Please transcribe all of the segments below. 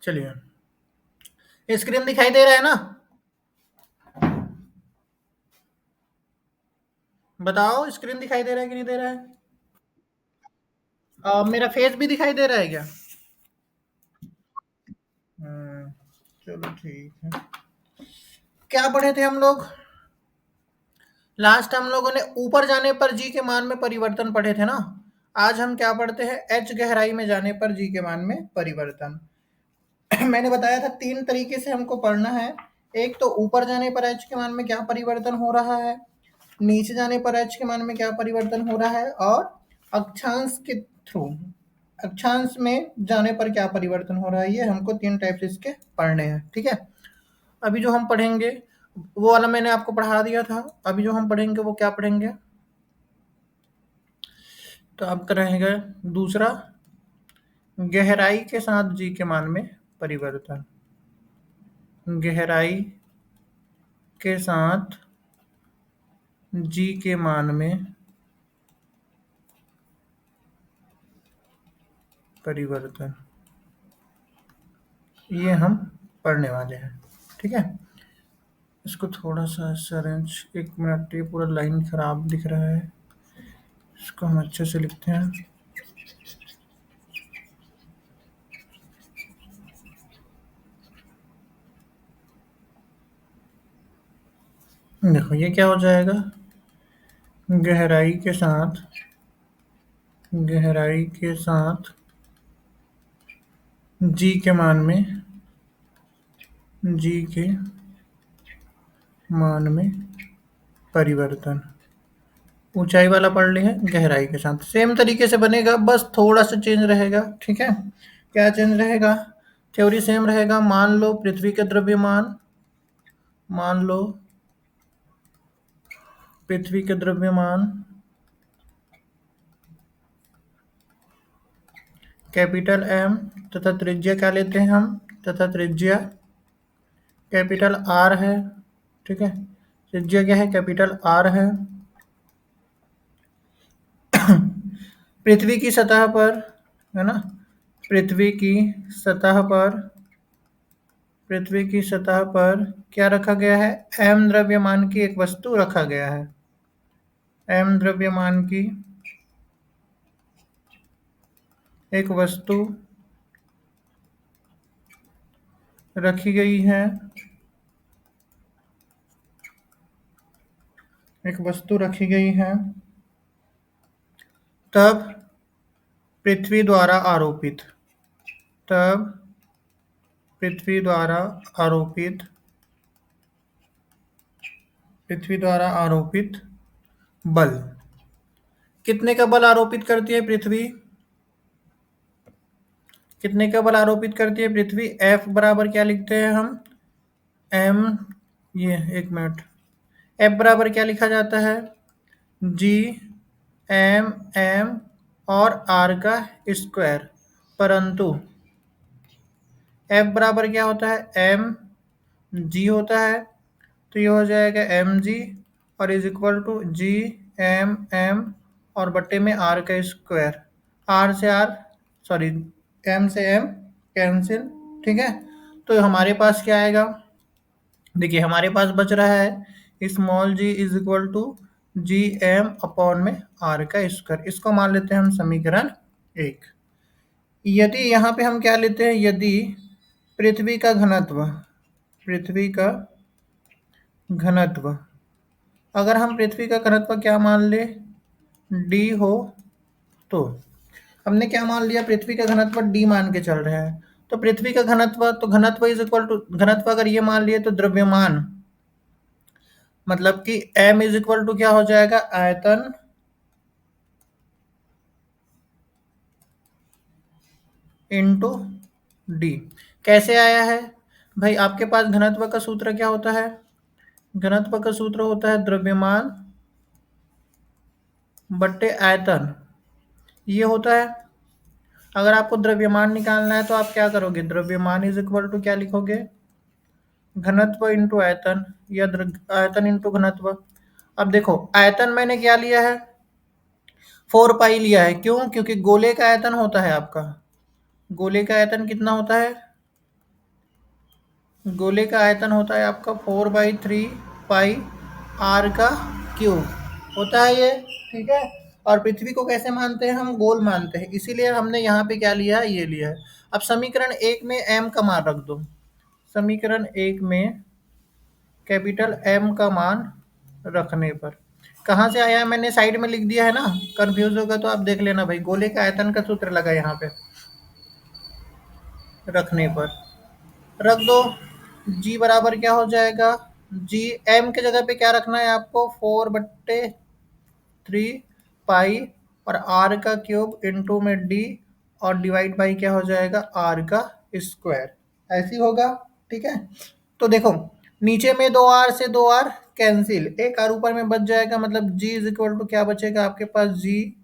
चलिए, स्क्रीन दिखाई दे रहा है ना? बताओ, स्क्रीन दिखाई दे रहा है कि नहीं दे रहा है? मेरा फेस भी दिखाई दे रहा है क्या? हम्म, चलो ठीक है। क्या पढ़े थे हम लोग? लास्ट हम लोगों ने ऊपर जाने पर जी के मान में परिवर्तन पढ़े थे ना। आज हम क्या पढ़ते हैं? एच गहराई में जाने पर जी के मान में परिवर्तन। मैंने बताया था 3 तरीके से हमको पढ़ना है। एक तो ऊपर जाने पर एच के मान में क्या परिवर्तन हो रहा है, नीचे जाने पर एच के मान में क्या परिवर्तन हो रहा है, और अक्षांश के थ्रू, अक्षांश में जाने पर क्या परिवर्तन हो रहा है। ये हमको 3 टाइप से इसके पढ़ने हैं, ठीक है। अभी जो हम पढ़ेंगे वो वाला मैंने आपको पढ़ा दिया था। अभी जो हम पढ़ेंगे वो क्या पढ़ेंगे? तो आपका रहेगा दूसरा, गहराई के साथ जी के मान में परिवर्तन। गहराई के साथ जी के मान में परिवर्तन, ये हम पढ़ने वाले हैं, ठीक है। इसको थोड़ा सा अरेंज, 1 मिनट, ये पूरा लाइन खराब दिख रहा है, इसको हम अच्छे से लिखते हैं। देखो ये क्या हो जाएगा, गहराई के साथ, गहराई के साथ जी के मान में, जी के मान में परिवर्तन। ऊंचाई वाला पढ़ लिए हैं, गहराई के साथ सेम तरीके से बनेगा, बस थोड़ा सा चेंज रहेगा, ठीक है। क्या चेंज रहेगा? थ्योरी सेम रहेगा। मान लो पृथ्वी के द्रव्यमान, मान लो पृथ्वी के द्रव्यमान कैपिटल एम, तथा त्रिज्या क्या लेते हैं हम, तथा त्रिज्या कैपिटल आर है, ठीक है। त्रिज्या क्या है? कैपिटल आर है। पृथ्वी की सतह पर, है ना, पृथ्वी की सतह पर, पृथ्वी की सतह पर क्या रखा गया है? एम द्रव्यमान की एक वस्तु रखा गया है। एम द्रव्यमान की एक वस्तु रखी गई है, एक वस्तु रखी गई है। तब पृथ्वी द्वारा आरोपित, तब पृथ्वी द्वारा आरोपित, पृथ्वी द्वारा आरोपित बल, कितने का बल आरोपित करती है पृथ्वी? कितने का बल आरोपित करती है पृथ्वी? एफ बराबर क्या लिखते हैं हम? एम, ये 1 मिनट, एफ बराबर क्या लिखा जाता है? जी एम एम और आर का स्क्वायर, परंतु एफ बराबर क्या होता है? एम जी होता है, तो ये हो जाएगा एम जी, और is equal to G M M और बट्टे में आर का स्क्वायर। आर से आर, सॉरी, एम से एम कैंसिल, ठीक है। तो हमारे पास क्या आएगा? देखिए हमारे पास बच रहा है small G is equal to G M upon में आर का स्क्वायर। इसको मान लेते हैं हम समीकरण 1। यदि यहाँ पे हम क्या लेते हैं? यदि पृथ्वी का घनत्व, पृथ्वी का घनत्व, अगर हम पृथ्वी का घनत्व क्या मान ले? डी हो, तो हमने क्या मान लिया? पृथ्वी का घनत्व डी मान के चल रहे हैं। तो पृथ्वी का घनत्व, तो घनत्व इज इक्वल टू, घनत्व अगर ये मान लिए तो द्रव्यमान, मतलब कि m इज इक्वल टू क्या हो जाएगा? आयतन इंटू डी। कैसे आया है भाई? आपके पास घनत्व का सूत्र क्या होता है? घनत्व का सूत्र होता है द्रव्यमान बट्टे आयतन, ये होता है। अगर आपको द्रव्यमान निकालना है तो आप क्या करोगे? द्रव्यमान इज इक्वल टू क्या लिखोगे? घनत्व इंटू आयतन, या आयतन इंटू घनत्व। अब देखो आयतन मैंने क्या लिया है? 4 पाई लिया है। क्यों? क्योंकि गोले का आयतन होता है आपका, गोले का आयतन कितना होता है? गोले का आयतन होता है आपका 4/3 पाई आर का क्यूब होता है ये। ठीक है। और पृथ्वी को कैसे मानते हैं हम? गोल मानते हैं, इसीलिए हमने यहाँ पे क्या लिया है? ये लिया है। अब समीकरण एक में एम का मान रख दो। समीकरण एक में कैपिटल एम का मान रखने पर कहाँ से आया है? मैंने साइड में लिख दिया है ना। कंफ्यूज होगा तो आप देख लेना भाई। गोले का आयतन का सूत्र लगा यहाँ पे रखने पर रख दो। जी बराबर क्या हो जाएगा? जी एम के जगह पे क्या रखना है आपको? 4/3 पाई और आर का क्यूब इंटू में डी और डिवाइड बाई क्या हो जाएगा? आर का स्क्वायर। ऐसे ही होगा। ठीक है। तो देखो नीचे में दो आर से दो आर कैंसिल, एक आर ऊपर में बच जाएगा, मतलब जी इज इक्वल टू क्या बचेगा आपके पास? जी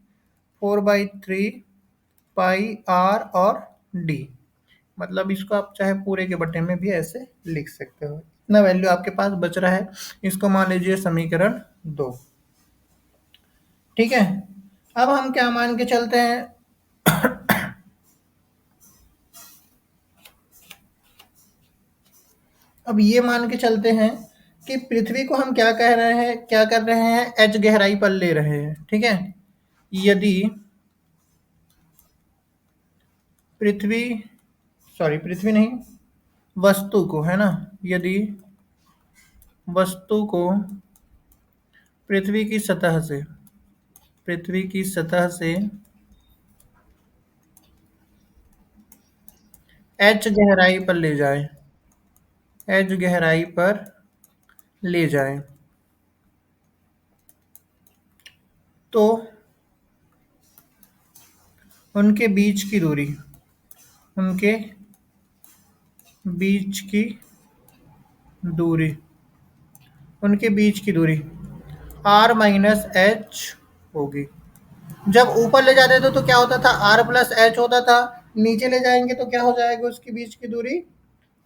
4/3 पाई आर और डी। मतलब इसको आप चाहे पूरे के बटे में भी ऐसे लिख सकते हो। इतना वैल्यू आपके पास बच रहा है। इसको मान लीजिए समीकरण दो। ठीक है। अब हम क्या मान के चलते हैं? अब ये मान के चलते हैं कि पृथ्वी को हम क्या कह रहे हैं, क्या कर रहे हैं? एच गहराई पर ले रहे हैं। ठीक है। यदि पृथ्वी, सॉरी पृथ्वी नहीं, वस्तु को, है ना, यदि वस्तु को पृथ्वी की सतह से, पृथ्वी की सतह से एच गहराई पर ले जाए, एच गहराई पर ले जाए तो उनके बीच की दूरी, उनके बीच की दूरी, उनके बीच की दूरी आर माइनस एच होगी। जब ऊपर ले जाते थे तो क्या होता था? आर प्लस एच होता था। नीचे ले जाएंगे तो क्या हो जाएगा? उसके बीच की दूरी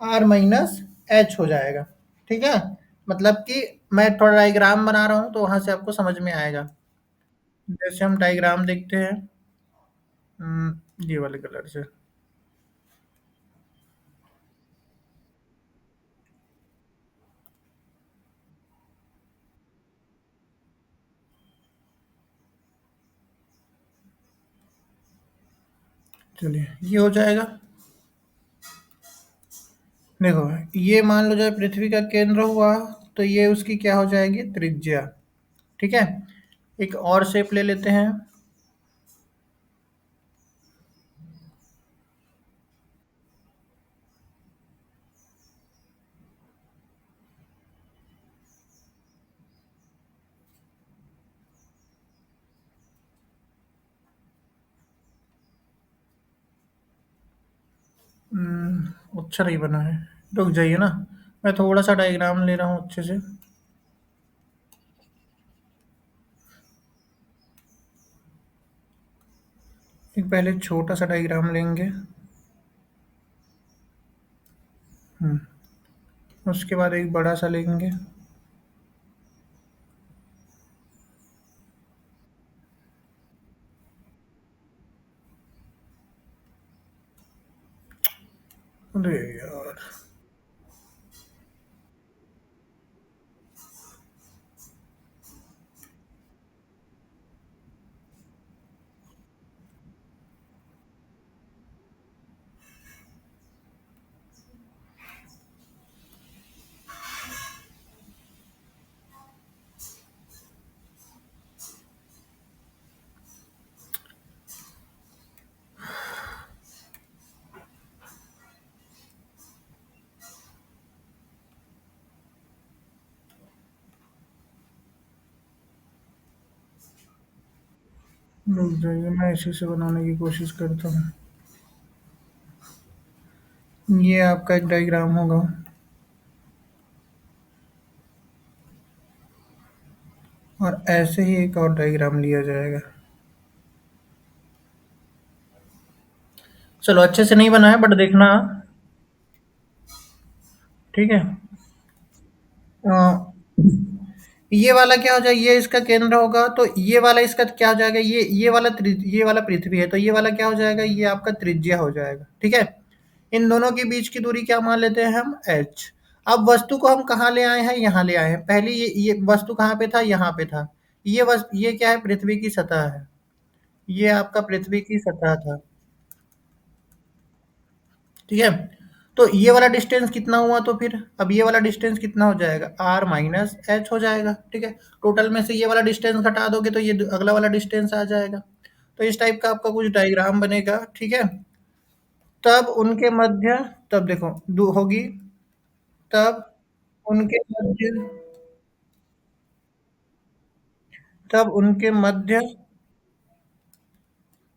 आर माइनस एच हो जाएगा। ठीक है। मतलब कि मैं थोड़ा डायग्राम बना रहा हूँ तो वहां से आपको समझ में आएगा। जैसे हम डायग्राम देखते हैं, ये वाले कलर से। चलिए ये हो जाएगा। देखो ये मान लो जब पृथ्वी का केंद्र हुआ तो ये उसकी क्या हो जाएगी? त्रिज्या। ठीक है। एक और शेप ले लेते हैं। अच्छा नहीं बना है, रुक जाइए ना। मैं थोड़ा सा डायग्राम ले रहा हूँ अच्छे से। एक पहले छोटा सा डायग्राम लेंगे। उसके बाद एक बड़ा सा लेंगे। अरे यार, रुक जाइए, मैं इसी से बनाने की कोशिश करता हूँ। ये आपका एक डायग्राम होगा। और ऐसे ही एक और डायग्राम लिया जाएगा। चलो अच्छे से नहीं बना है बट देखना। ठीक है। अ, ये वाला क्या हो जाएगा? ये इसका केंद्र होगा तो ये वाला इसका क्या हो जाएगा? ये वाला ये वाला पृथ्वी है तो ये वाला क्या हो जाएगा? ये आपका त्रिज्या हो जाएगा। ठीक है। इन दोनों के बीच की दूरी क्या मान लेते हैं हम, h। अब वस्तु को हम कहाँ ले आए हैं, यहाँ ले आए हैं। पहले ये वस्तु कहाँ पे था, यहाँ पे था। ये क्या है, पृथ्वी की सतह है। ये आपका पृथ्वी की सतह था। ठीक है। तो ये वाला डिस्टेंस कितना हुआ, तो फिर अब ये वाला डिस्टेंस कितना हो जाएगा, r माइनस एच हो जाएगा। ठीक है। टोटल में से ये वाला डिस्टेंस घटा दोगे तो ये अगला वाला डिस्टेंस आ जाएगा। तो इस टाइप का आपका कुछ डायग्राम बनेगा। ठीक है। तब उनके मध्य, तब देखो होगी, तब उनके मध्य, तब उनके मध्य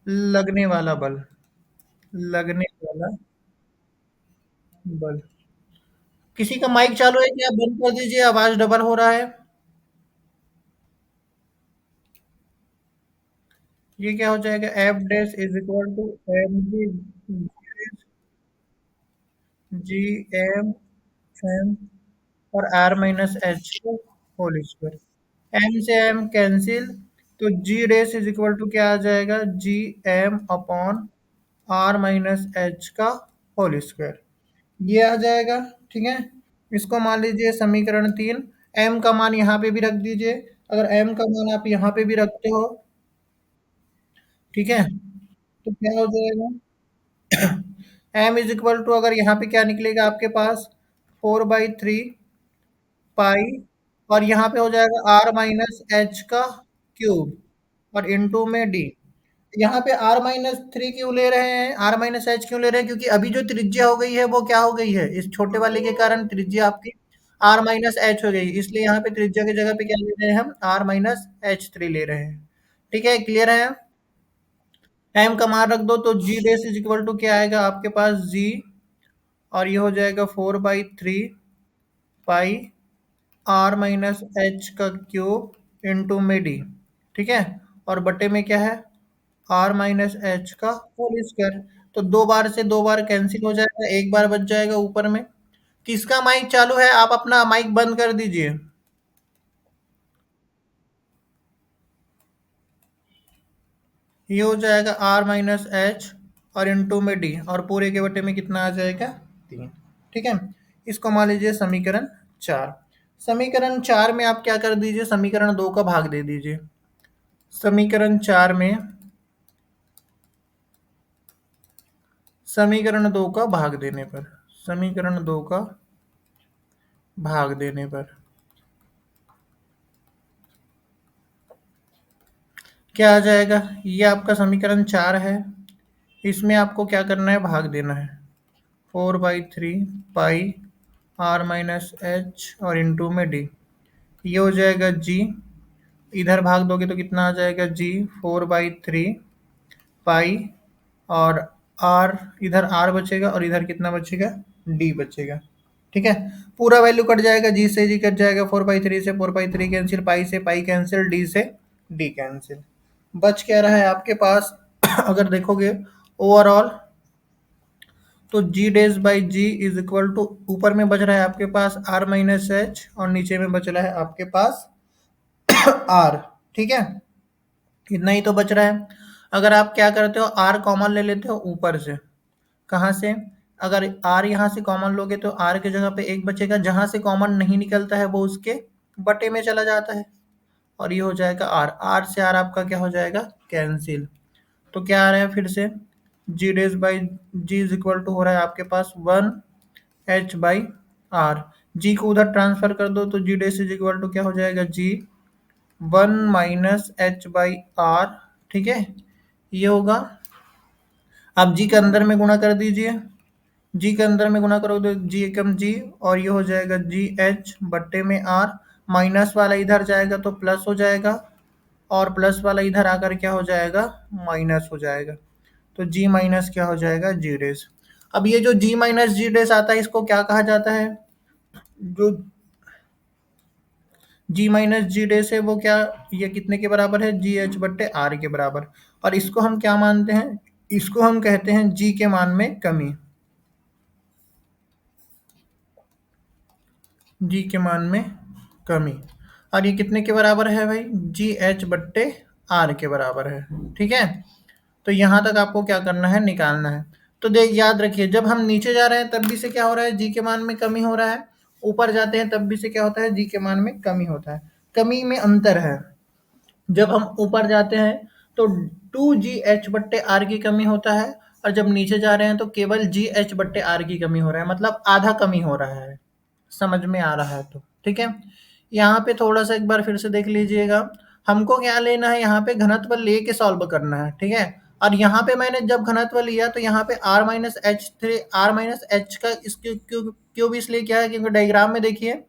लगने वाला बल, लगने वाला बल। किसी का माइक चालू है क्या, बंद कर दीजिए, आवाज डबल हो रहा है। ये क्या हो जाएगा, F dash is equal to M G M M और R minus H whole square. M से एम कैंसिल, तो G dash is equal to क्या आ जाएगा, G M upon R minus H का होल स्क्वायर। ये आ जाएगा। ठीक है। इसको मान लीजिए समीकरण 3। एम का मान यहाँ पे भी रख दीजिए। अगर एम का मान आप यहाँ पे भी रखते हो, ठीक है, तो क्या हो जाएगा, एम इज इक्वल टू, अगर यहाँ पे क्या निकलेगा आपके पास, 4/3 पाई, और यहाँ पे हो जाएगा आर माइनस एच का क्यूब और इनटू में डी। यहाँ पे r-3 क्यों ले रहे हैं, r-h क्यों ले रहे हैं, क्योंकि अभी जो त्रिज्या हो गई है वो क्या हो गई है, इस छोटे वाले के कारण त्रिज्या आपकी r-h हो गई, इसलिए यहाँ पे त्रिज्या की जगह पे क्या ले रहे हैं हम, r-h3 ले रहे हैं। ठीक है, क्लियर है। m का मान रख दो, तो g dash is equal to क्या आएगा आपके पास, g, और ये हो जाएगा 4/3 पाई r-h का क्यूब इंटू में डी। ठीक है। और बटे में क्या है, r-h का होल स्क्वायर। तो दो बार से दो बार कैंसिल हो जाएगा, एक बार बच जाएगा ऊपर में। किसका माइक चालू है, आप अपना माइक बंद कर दीजिए। ये हो जाएगा r-h और इंटू में डी, और पूरे के बटे में कितना आ जाएगा, 3। ठीक है। इसको मान लीजिए समीकरण 4। समीकरण 4 में आप क्या कर दीजिए, समीकरण 2 का भाग दे दीजिए। समीकरण 4 में समीकरण 2 का भाग देने पर, समीकरण 2 का भाग देने पर क्या आ जाएगा, ये आपका समीकरण 4 है। इसमें आपको क्या करना है, भाग देना है। 4/3 पाई r-h और इंटू में डी। ये हो जाएगा जी, इधर भाग दोगे तो कितना आ जाएगा, जी 4/3 पाई, और r, इधर r बचेगा और इधर कितना बचेगा, d बचेगा। ठीक है। पूरा वैल्यू कट जाएगा, जी से जी कट जाएगा, 4/3 से 4/3 कैंसिल, पाई से पाई कैंसिल, डी से डी कैंसिल। बच क्या रहा है आपके पास, अगर देखोगे ओवरऑल, तो G dash by G is equal to, ऊपर में बच रहा है आपके पास r-h और नीचे में बच रहा है आपके पास r। ठीक है। इतना ही तो बच रहा है। अगर आप क्या करते हो, r कॉमन ले लेते हो ऊपर से, कहाँ से, अगर r यहाँ से कॉमन लोगे तो r की जगह पे एक बचेगा, जहाँ से कॉमन नहीं निकलता है वो उसके बटे में चला जाता है, और ये हो जाएगा r, r से r आपका क्या हो जाएगा, कैंसिल। तो क्या आ रहा है फिर से, G dash by G is equal to हो रहा है आपके पास 1h/r। जी को उधर ट्रांसफर कर दो, तो G days is equal to क्या हो जाएगा, जी 1-h/r। ठीक है। ये होगा, आप जी के अंदर में गुणा कर दीजिए, जी के अंदर में गुणा करोगे तो जी एकम जी, और ये हो जाएगा जी एच बट्टे में आर, माइनस वाला इधर जाएगा तो प्लस हो जाएगा, और प्लस वाला इधर आकर क्या हो जाएगा, माइनस हो जाएगा। तो जी माइनस क्या हो जाएगा, जी डेस। अब ये जो जी माइनस जी डेस आता है, इसको क्या कहा जाता है, जो जी माइनस जी डेस है वो क्या, ये कितने के बराबर है, जी एच बट्टे आर के बराबर। और इसको हम क्या मानते हैं, इसको हम कहते हैं जी के मान में कमी, जी के मान में कमी। और ये कितने के बराबर है भाई, जी एच बट्टे आर के बराबर है। ठीक है। तो यहाँ तक आपको क्या करना है, निकालना है। तो देख याद रखिए, जब हम नीचे जा रहे हैं तब भी से क्या हो रहा है, जी के मान में कमी हो रहा है, ऊपर जाते हैं तब भी से क्या होता है, जी के मान में कमी होता है। कमी में अंतर है, जब हम ऊपर जाते हैं तो 2GH/R की कमी होता है, और जब नीचे जा रहे हैं तो केवल GH/R की कमी हो रहा है, मतलब आधा कमी हो रहा है। समझ में आ रहा है तो ठीक है। यहाँ पे थोड़ा सा एक बार फिर से देख लीजिएगा, हमको क्या लेना है, यहाँ पे घनत्व लेके सॉल्व करना है, ठीक है। और यहाँ पे मैंने जब घनत्व लिया तो यहाँ पे R-H का इसके क्यों क्यों भी इसलिए क्या है, क्योंकि डायग्राम में देखिए,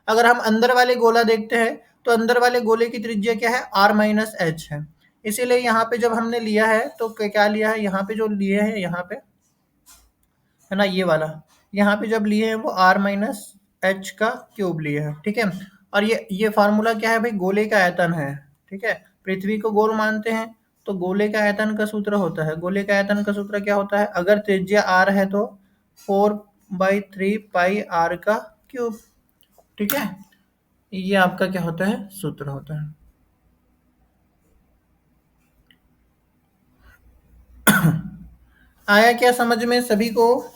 अगर हम अंदर वाले गोला देखते हैं तो अंदर वाले गोले की त्रिज्या क्या है, R-H है। इसीलिए यहाँ पे जब हमने लिया है तो क्या लिया है, यहाँ पे जो लिए हैं, यहाँ पे है ना ये वाला, यहाँ पे जब लिए हैं वो R-H का क्यूब लिए हैं, ठीक है। और ये फार्मूला क्या है भाई, गोले का आयतन है, ठीक है। पृथ्वी को गोल मानते हैं तो गोले का आयतन का सूत्र होता है, गोले का आयतन का सूत्र क्या होता है, अगर त्रिज्या R है तो 4/3 पाई R का क्यूब, ठीक है। ये आपका क्या होता है, सूत्र होता है। आया क्या समझ में सभी को?